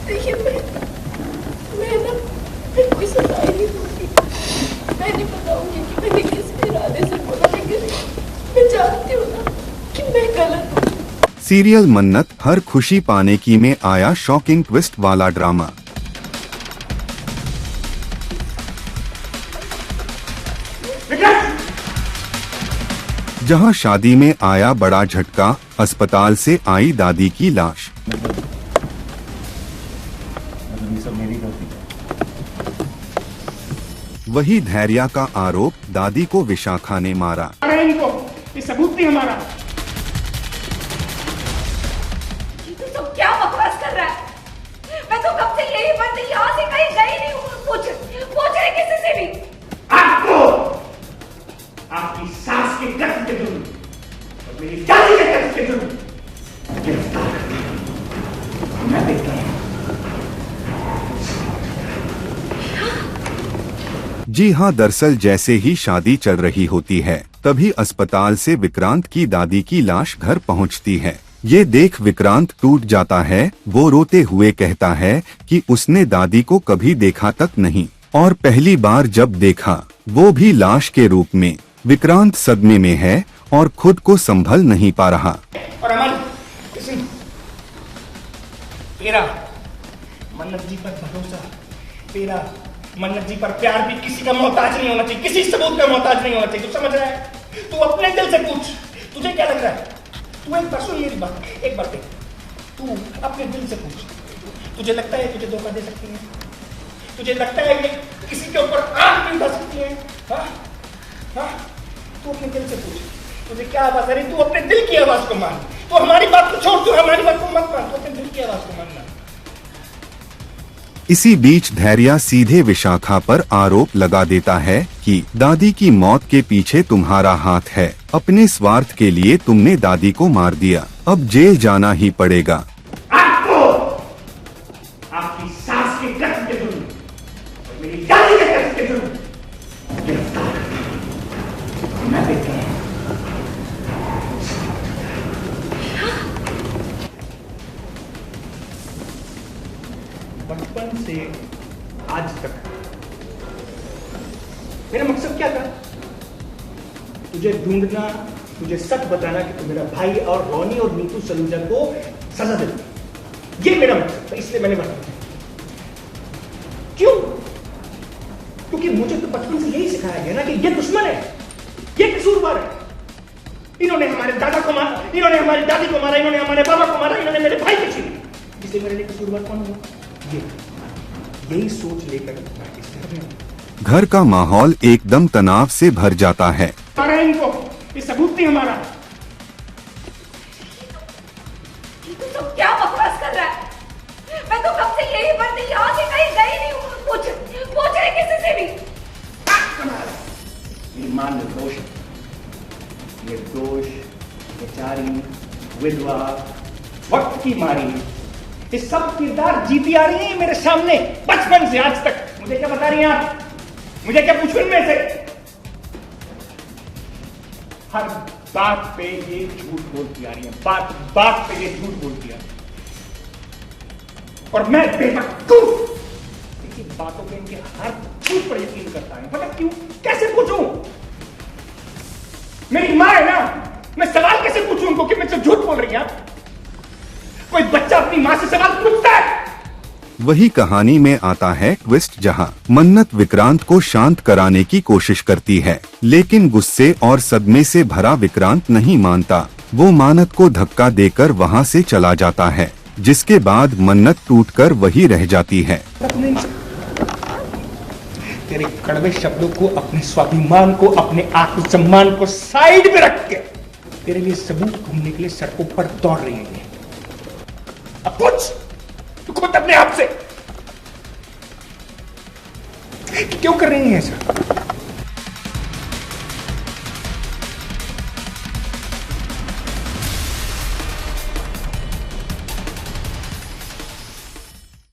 देखिए मैं ना मैं कोई सफाई नहीं दूंगी। मैं नहीं बताऊंगी कि मैंने किस इरादे से बोला, लेकिन मैं जानती हूँ ना कि मैं गलत हूँ। सीरियल मन्नत हर खुशी पाने की में आया शॉकिंग ट्विस्ट वाला ड्रामा। जहां शादी में आया बड़ा झटका, अस्पताल से आई दादी की लाश। वही धैर्य का आरोप, दादी को विशाखा ने मारा। इनको ये सबूत नहीं हमारा। तो क्या बकवास कर रहा है? मैं तो कब से यही बंद यहाँ से कहीं गई नहीं हूँ। पूछ रहे किसी से भी। आपको आपकी सास के कत्ल के जुर्म और मेरी दादी के कत्ल के जुर्म गिरफ्तार कर मैं देखता हूँ। जी हाँ, दरअसल जैसे ही शादी चल रही होती है तभी अस्पताल से विक्रांत की दादी की लाश घर पहुंचती है। ये देख विक्रांत टूट जाता है। वो रोते हुए कहता है कि उसने दादी को कभी देखा तक नहीं और पहली बार जब देखा वो भी लाश के रूप में। विक्रांत सदमे में है और खुद को संभल नहीं पा रहा। और अमन, तेरा मन्नत जी पर भरोसा, तेरा मन्नत जी पर प्यार भी किसी का मोहताज नहीं होना चाहिए, किसी सबूत का मोहताज नहीं होना चाहिए। तू समझ रहा है? तू अपने दिल से पूछ, तुझे क्या लग रहा है? तू एक बार सुन मेरी बात, एक बार देख, तू अपने दिल से पूछ। तुझे लगता है तुझे धोखा दे सकती है? तुझे लगता है कि किसी के ऊपर आंख नहीं उठा सकती है? हाँ हाँ, तू अपने दिल से पूछ, तुझे क्या आवाज आ रही? तू अपने दिल की आवाज को मान। तू हमारी बात को छोड़, तू हमारी बात को मत मान, तू अपने दिल की आवाज को मानना। इसी बीच धैर्य सीधे विशाखा पर आरोप लगा देता है कि दादी की मौत के पीछे तुम्हारा हाथ है। अपने स्वार्थ के लिए तुमने दादी को मार दिया, अब जेल जाना ही पड़ेगा। आपको आपकी सास के कत्ल के जुर्म और मेरी दादी के कत्ल के जुर्म गिरफ्तार कर मैं देखता हूँ। बचपन से आज तक मेरा मकसद क्या था? तुझे ढूंढना, तुझे सच बताना कि तू मेरा भाई और रोनी और नीतू सलूजा को सजा दे दे। ये मेरा मकसद था, इसलिए मैंने बताया। क्यों? क्योंकि मुझे तो बचपन से यही सिखाया गया ना कि ये दुश्मन है, ये कसूरवार है। इन्होंने हमारे दादा को मारा, इन्होंने हमारी दादी को मारा, इन्होंने हमारे बाबा को मारा, इन्होंने मेरे भाई को छीना। इसलिए मेरे लिए कसूरवार कौन हुआ? यही सोच लेकर मैं इस घर में। घर का माहौल एकदम तनाव से भर जाता है। इनको ये सबूत नहीं हमारा। तो क्या बकवास कर रहा है? मैं तो कब से यही बंद यहाँ से कहीं गई नहीं हूँ। पूछ रहे किसी से भी। मेरी मां निर्दोष है, निर्दोष, बेचारी, विधवा, वक्त की मारी, ये सब किरदार जीती आ रही है मेरे सामने बचपन से आज तक। मुझे क्या बता रही हैं आप? मुझे क्या पूछूं इनमें से? हर बात पे ये झूठ बोलती आ रही है, बात बात पे ये झूठ बोलती आ रही है। और मैं बेवकूफ इनकी बातों पे, इनके हर झूठ पर यकीन करता है। मतलब क्यों? कैसे पूछूं? मेरी मां है ना, मैं सवाल कैसे पूछूं उनको कि मुझसे झूठ बोल रही है आप? कोई बच्चा अपनी मां से सवाल पूछता है? वही कहानी में आता है ट्विस्ट, जहां मन्नत विक्रांत को शांत कराने की कोशिश करती है, लेकिन गुस्से और सदमे से भरा विक्रांत नहीं मानता। वो मानत को धक्का देकर वहां से चला जाता है, जिसके बाद मन्नत टूटकर वही रह जाती है। तेरे कड़वे शब्दों को, अपने स्वाभिमान को, अपने आत्मसम्मान को साइड में रख के तेरे लिए सबूत ढूंढने के लिए सड़कों पर दौड़ रही है। अब पूछ तू खुद अपने आप से, क्यों कर रही है ऐसा?